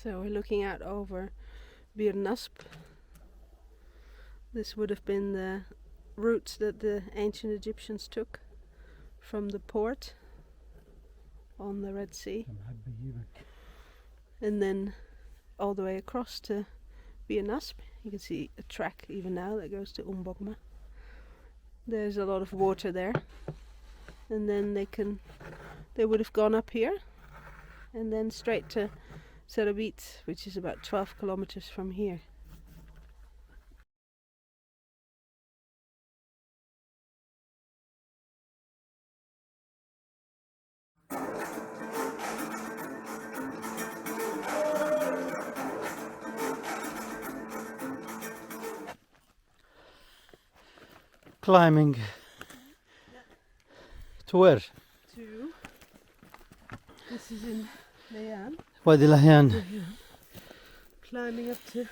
So we're looking out over Bir Nasb. This would have been the routes that the ancient Egyptians took from the port on the Red Sea, and then all the way across to Bir Nasb. You can see a track even now that goes to Bogma. There's a lot of water there, and then they would have gone up here and then straight to Serabit, which is about 12 kilometers from here. Climbing to where? This is in Layan. Wadi Lahyan. Climbing up to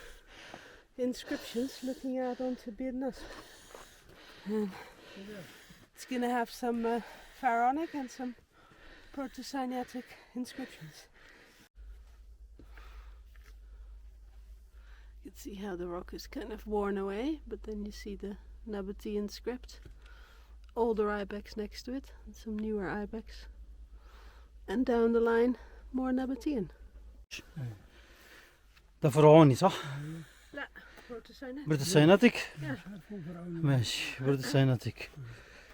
inscriptions, looking out onto Bir Nasb. And it's going to have some pharaonic and some Proto-Sinaitic inscriptions. You can see how the rock is kind of worn away, but then you see the Nabatean script, older ibex next to it, and some newer ibex, and down the line more Nabatean. ده فرعوني صح؟ لا Proto-Sinaitic. Proto-Sinaitic? Yeah. ماشي Proto-Sinaitic.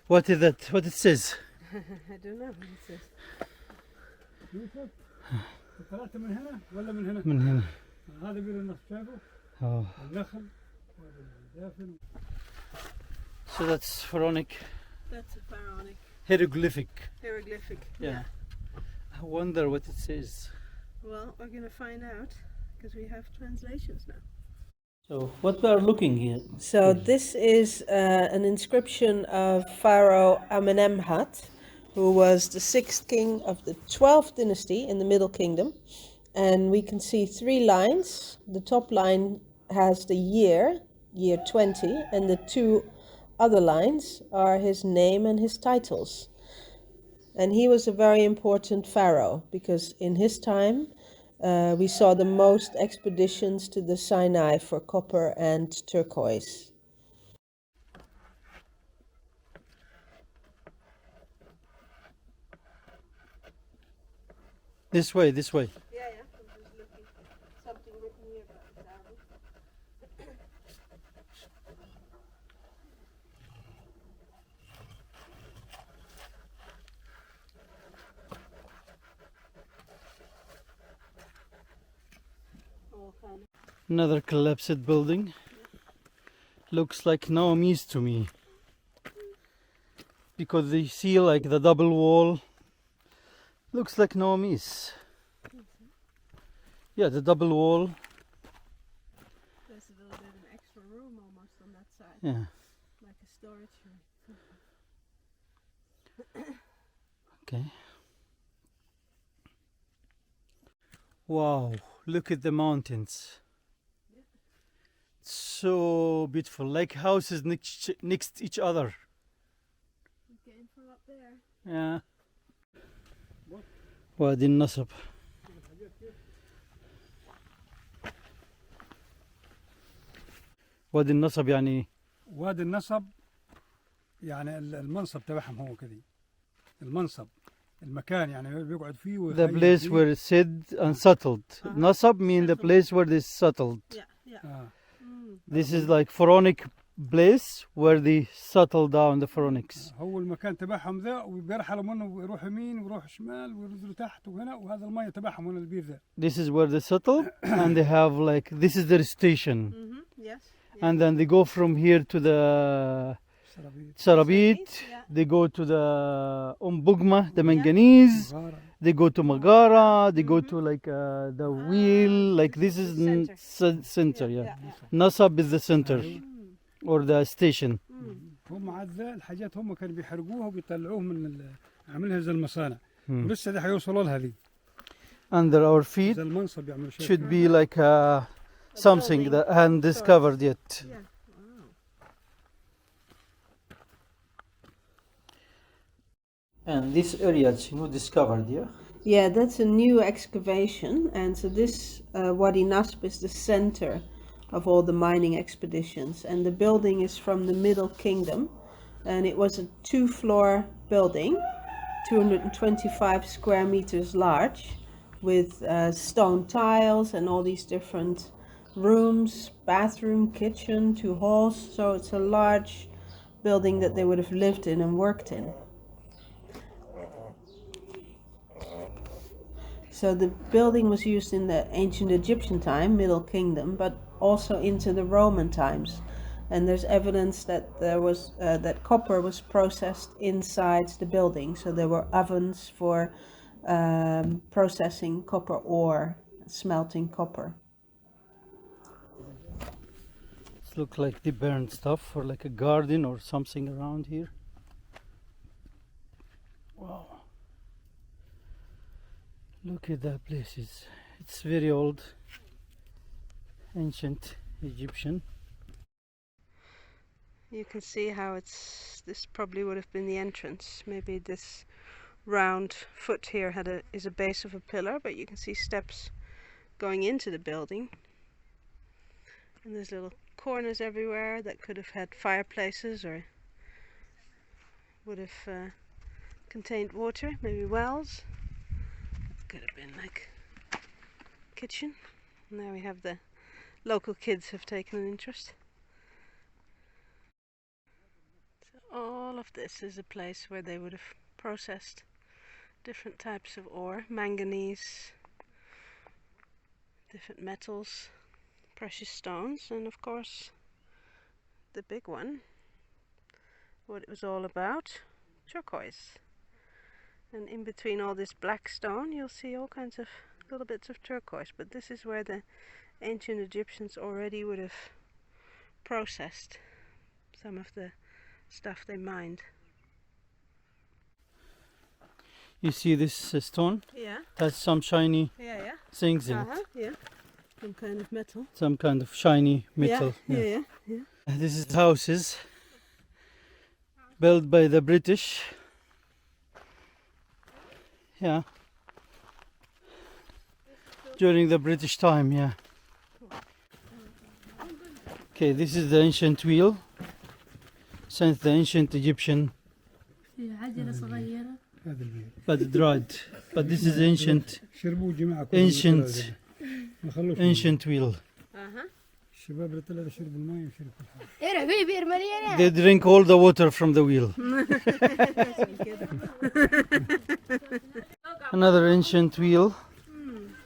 What is that? What it says? I don't know what it says. طلعت من هنا ولا من هنا؟ من هنا. هذا بير النصب شايفه؟ النخل والدافن. So that's pharaonic. That's a pharaonic Hieroglyphic. hieroglyphic. Yeah. I wonder what it says. Well, we're going to find out because we have translations now. So what we are looking here? So this is an inscription of Pharaoh Amenemhat, who was the 6th king of the 12th dynasty in the Middle Kingdom. And we can see 3 lines. The top line has the year 20, and the 2 other lines are his name and his titles. And he was a very important pharaoh because in his time we saw the most expeditions to the Sinai for copper and turquoise. This way, this way. Yeah, I'm just looking. Something written here about the Dahab. Another collapsed building. Looks like Naomi's to me. Because they see like the double wall. Looks like Naomi's. Yeah, the double wall. There's a little bit of an extra room almost on that side. Yeah. Like a storage room. Okay. Wow, look at the mountains. So beautiful, like houses next to each other. We came from up there. Yeah. Wadi Nasb. وادي النصب يعني وادي النصب يعني المنصب تبعهم هو كذي المنصب المكان يعني بيقعد فيه the place where it said and settled. Nasab means the place where they settled. Yeah. This is like pharaonic place where they settled down the pharaonics. هو المكان تبعهم ذا وبيرحلوا منه ويروح يمين ويروح شمال وينزلوا تحت وهنا وهذا المية تبعهم هنا البير ذا. This is where they settled and they have like this is their station. Yes. And then they go from here to the Sarabit, they go to the Bugma, the manganese, they go to Magara, they go to like the wheel, like this is center, yeah. Nasab is the center or the station. هم عاد الحاجات هم كانوا بيحرقوها وبيطلعوه من عاملها زي المصانع ولسه ده حيوصلوا لها دي. Under our feet should be like something that hadn't discovered yet. And this area, discovered, yeah? Yeah, that's a new excavation, and so this Wadi Nasb is the center of all the mining expeditions, and the building is from the Middle Kingdom, and it was a two-floor building, 225 square meters large, with stone tiles and all these different rooms, bathroom, kitchen, two halls. So it's a large building that they would have lived in and worked in. So the building was used in the ancient Egyptian time, Middle Kingdom, but also into the Roman times. And there's evidence that there was that copper was processed inside the building. So there were ovens for processing copper ore, smelting copper. It looks like they burned stuff or like a garden or something around here. Wow. Look at that place. It's very old, ancient Egyptian. You can see how this probably would have been the entrance. Maybe this round foot here is a base of a pillar, but you can see steps going into the building. And there's little corners everywhere that could have had fireplaces or would have contained water, maybe wells. Could have been like kitchen. Now we have the local kids have taken an interest. So all of this is a place where they would have processed different types of ore, manganese, different metals, precious stones, and of course the big one, what it was all about, turquoise. And in between all this black stone you'll see all kinds of little bits of turquoise, but this is where the ancient Egyptians already would have processed some of the stuff they mined. You see this stone? Yeah. Has some shiny things in it. Yeah. Some kind of metal. Some kind of shiny metal. Yeah. This is houses built by the British. Yeah. During the British time, yeah. Okay, this is the ancient wheel. Since the ancient Egyptian, but dried. But this is ancient wheel. They drink all the water from the wheel. Another ancient wheel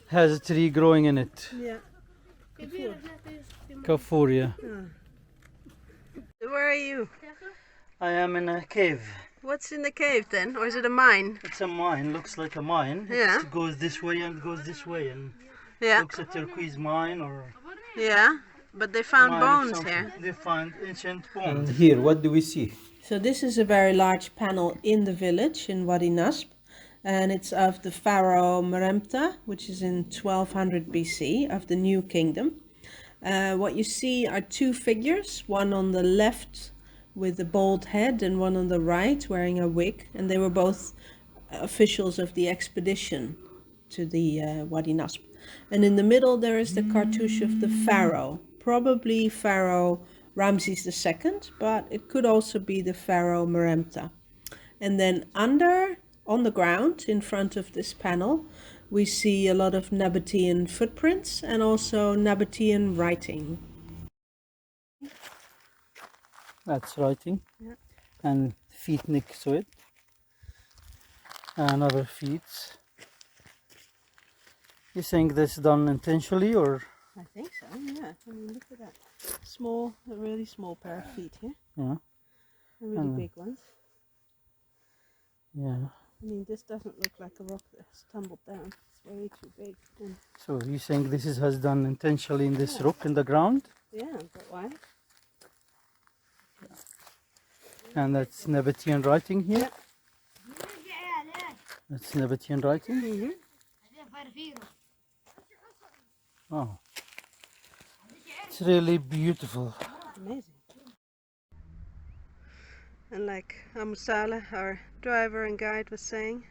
has a tree growing in it. Yeah. Kafur, yeah. Where are you? I am in a cave. What's in the cave then? Or is it a mine? It's a mine, looks like a mine. Yeah. It goes this way and goes this way, and Yeah. looks a turquoise mine or Yeah. But they found mine of bones something. here. They find ancient bones. And here, what do we see? So this is a very large panel in the village in Wadi Nasb, and it's of the pharaoh Meremta, which is in 1200 BC of the New Kingdom. What you see are two figures, one on the left with a bald head and one on the right wearing a wig, and they were both officials of the expedition to the Wadi Nasb. And in the middle there is the cartouche of the pharaoh, probably Pharaoh Ramses II, but it could also be the pharaoh Meremta. And then on the ground in front of this panel, we see a lot of Nabatean footprints and also Nabatean writing. That's writing. Yeah. And feet next to it. Another feet. You think this done intentionally or? I think so, yeah. I mean, look at that. A really small pair of feet here. Yeah. And really big ones. Yeah. I mean, this doesn't look like a rock that's tumbled down. It's way too big. And So you think this has done intentionally in this rock in the ground? yeah, but why? And that's Nabatean writing here? That's Nabatean writing? Mm-hmm. Oh. It's really beautiful. Amazing. And like Saleh, our driver and guide, was saying,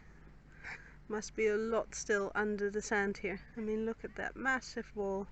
Must be a lot still under the sand here. I mean, look at that massive wall.